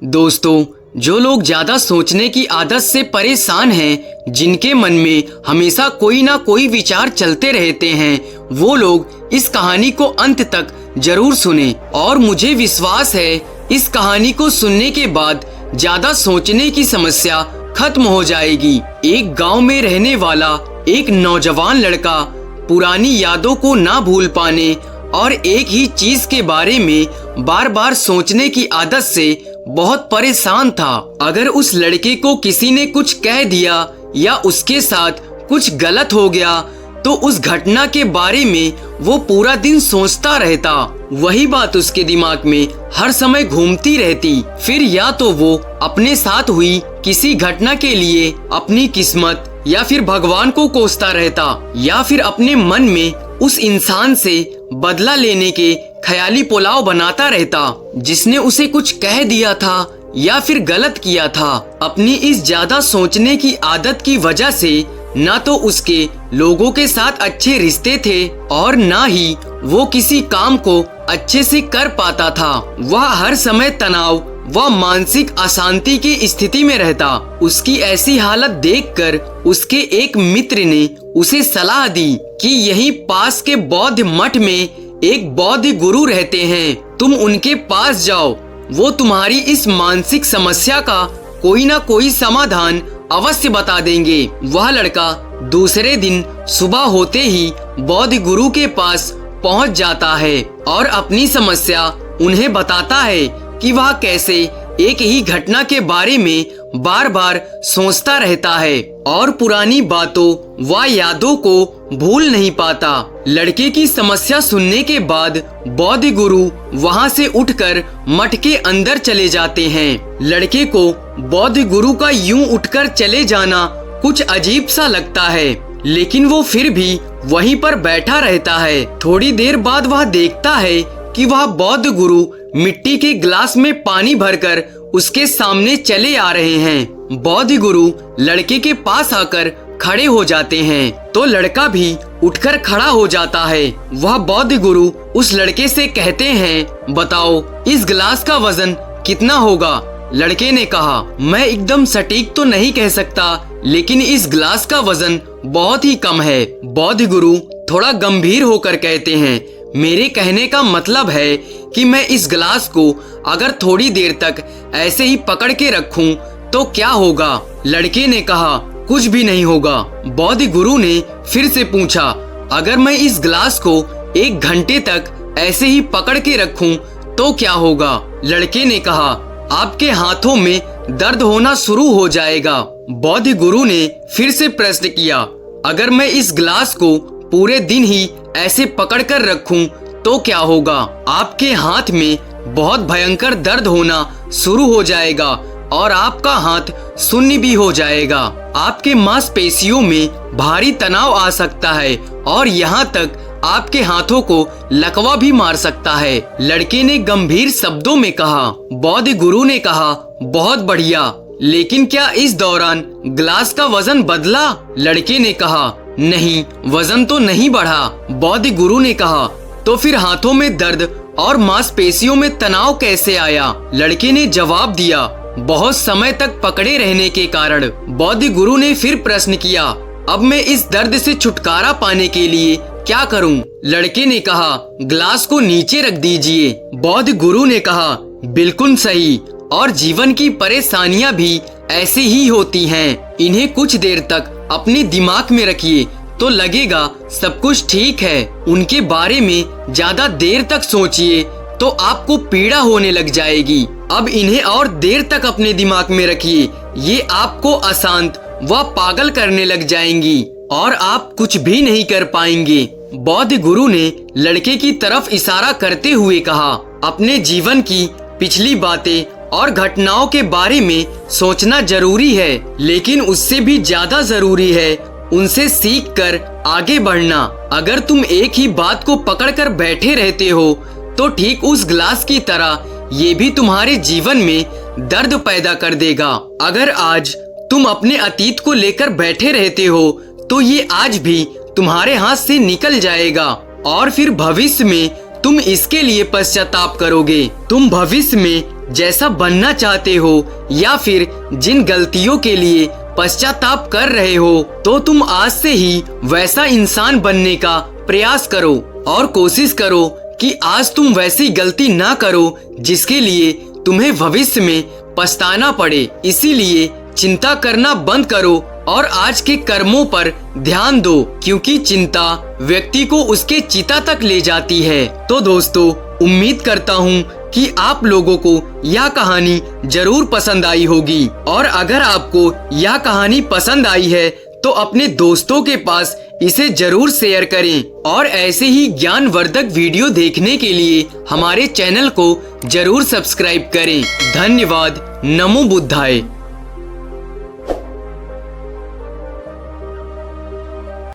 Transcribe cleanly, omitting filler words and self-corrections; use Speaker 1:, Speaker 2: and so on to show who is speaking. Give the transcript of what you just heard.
Speaker 1: दोस्तों, जो लोग ज्यादा सोचने की आदत से परेशान हैं, जिनके मन में हमेशा कोई ना कोई विचार चलते रहते हैं, वो लोग इस कहानी को अंत तक जरूर सुने। और मुझे विश्वास है इस कहानी को सुनने के बाद ज्यादा सोचने की समस्या खत्म हो जाएगी। एक गांव में रहने वाला एक नौजवान लड़का पुरानी यादों को ना भूल पाने और एक ही चीज के बारे में बार बार सोचने की आदत से बहुत परेशान था। अगर उस लड़के को किसी ने कुछ कह दिया या उसके साथ कुछ गलत हो गया तो उस घटना के बारे में वो पूरा दिन सोचता रहता। वही बात उसके दिमाग में हर समय घूमती रहती। फिर या तो वो अपने साथ हुई किसी घटना के लिए अपनी किस्मत या फिर भगवान को कोसता रहता, या फिर अपने मन में उस इंसान से बदला लेने के ख्याली पुलाव बनाता रहता जिसने उसे कुछ कह दिया था या फिर गलत किया था। अपनी इस ज्यादा सोचने की आदत की वजह से ना तो उसके लोगों के साथ अच्छे रिश्ते थे और ना ही वो किसी काम को अच्छे से कर पाता था। वह हर समय तनाव व मानसिक अशांति की स्थिति में रहता। उसकी ऐसी हालत देखकर उसके एक मित्र ने उसे सलाह दी कि यहीं पास के बौद्ध मठ में एक बौद्ध गुरु रहते हैं, तुम उनके पास जाओ, वो तुम्हारी इस मानसिक समस्या का कोई ना कोई समाधान अवश्य बता देंगे। वह लड़का दूसरे दिन सुबह होते ही बौद्ध गुरु के पास पहुंच जाता है और अपनी समस्या उन्हें बताता है कि वह कैसे एक ही घटना के बारे में बार बार सोचता रहता है और पुरानी बातों व यादों को भूल नहीं पाता। लड़के की समस्या सुनने के बाद बौद्ध गुरु वहां से उठकर मठ के अंदर चले जाते हैं। लड़के को बौद्ध गुरु का यूं उठकर चले जाना कुछ अजीब सा लगता है, लेकिन वो फिर भी वहीं पर बैठा रहता है। थोड़ी देर बाद वह देखता है कि वह बौद्ध गुरु मिट्टी के गिलास में पानी भरकर उसके सामने चले आ रहे हैं। बौद्ध गुरु लड़के के पास आकर खड़े हो जाते हैं तो लड़का भी उठकर खड़ा हो जाता है। वह बौद्ध गुरु उस लड़के से कहते हैं, बताओ इस गिलास का वजन कितना होगा? लड़के ने कहा, मैं एकदम सटीक तो नहीं कह सकता, लेकिन इस गिलास का वजन बहुत ही कम है। बौद्ध गुरु थोड़ा गंभीर होकर कहते हैं, मेरे कहने का मतलब है कि मैं इस गिलास को अगर थोड़ी देर तक ऐसे ही पकड़ के रखूं तो क्या होगा? लड़के ने कहा, कुछ भी नहीं होगा। बौद्ध गुरु ने फिर से पूछा, अगर मैं इस गिलास को 1 घंटे तक ऐसे ही पकड़ के रखूं तो क्या होगा? लड़के ने कहा, आपके हाथों में दर्द होना शुरू हो जाएगा। बौद्ध गुरु ने फिर से प्रश्न किया, अगर मैं इस गिलास को पूरे दिन ही ऐसे पकड़कर रखूं तो क्या होगा? आपके हाथ में बहुत भयंकर दर्द होना शुरू हो जाएगा और आपका हाथ शून्य भी हो जाएगा। आपके मांसपेशियों में भारी तनाव आ सकता है और यहाँ तक आपके हाथों को लकवा भी मार सकता है। लड़के ने गंभीर शब्दों में कहा। बौद्ध गुरु ने कहा, बहुत बढ़िया, लेकिन क्या इस दौरान गिलास का वजन बदला? लड़के ने कहा, नहीं, वजन तो नहीं बढ़ा। बौद्ध गुरु ने कहा, तो फिर हाथों में दर्द और मांसपेशियों में तनाव कैसे आया? लड़के ने जवाब दिया, बहुत समय तक पकड़े रहने के कारण। बौद्ध गुरु ने फिर प्रश्न किया, अब मैं इस दर्द से छुटकारा पाने के लिए क्या करूं? लड़के ने कहा, गिलास को नीचे रख दीजिए। बौद्ध गुरु ने कहा, बिल्कुल सही, और जीवन की परेशानियां भी ऐसी ही होती हैं। इन्हें कुछ देर तक अपने दिमाग में रखिए तो लगेगा सब कुछ ठीक है। उनके बारे में ज्यादा देर तक सोचिए तो आपको पीड़ा होने लग जाएगी। अब इन्हें और देर तक अपने दिमाग में रखिए, ये आपको अशांत व पागल करने लग जाएंगी और आप कुछ भी नहीं कर पाएंगे। बौद्ध गुरु ने लड़के की तरफ इशारा करते हुए कहा, अपने जीवन की पिछली बातें और घटनाओं के बारे में सोचना जरूरी है, लेकिन उससे भी ज्यादा जरूरी है उनसे सीख कर आगे बढ़ना। अगर तुम एक ही बात को पकड़कर बैठे रहते हो तो ठीक उस गिलास की तरह ये भी तुम्हारे जीवन में दर्द पैदा कर देगा। अगर आज तुम अपने अतीत को लेकर बैठे रहते हो तो ये आज भी तुम्हारे हाथ से निकल जाएगा और फिर भविष्य में तुम इसके लिए पश्चाताप करोगे। तुम भविष्य में जैसा बनना चाहते हो या फिर जिन गलतियों के लिए पश्चाताप कर रहे हो, तो तुम आज से ही वैसा इंसान बनने का प्रयास करो और कोशिश करो कि आज तुम वैसी गलती ना करो जिसके लिए तुम्हें भविष्य में पछताना पड़े। इसीलिए चिंता करना बंद करो और आज के कर्मों पर ध्यान दो, क्योंकि चिंता व्यक्ति को उसके चिता तक ले जाती है। तो दोस्तों, उम्मीद करता हूँ कि आप लोगों को यह कहानी जरूर पसंद आई होगी, और अगर आपको यह कहानी पसंद आई है तो अपने दोस्तों के पास इसे जरूर शेयर करें, और ऐसे ही ज्ञानवर्धक वीडियो देखने के लिए हमारे चैनल को जरूर सब्सक्राइब करें। धन्यवाद। नमो बुद्धाय।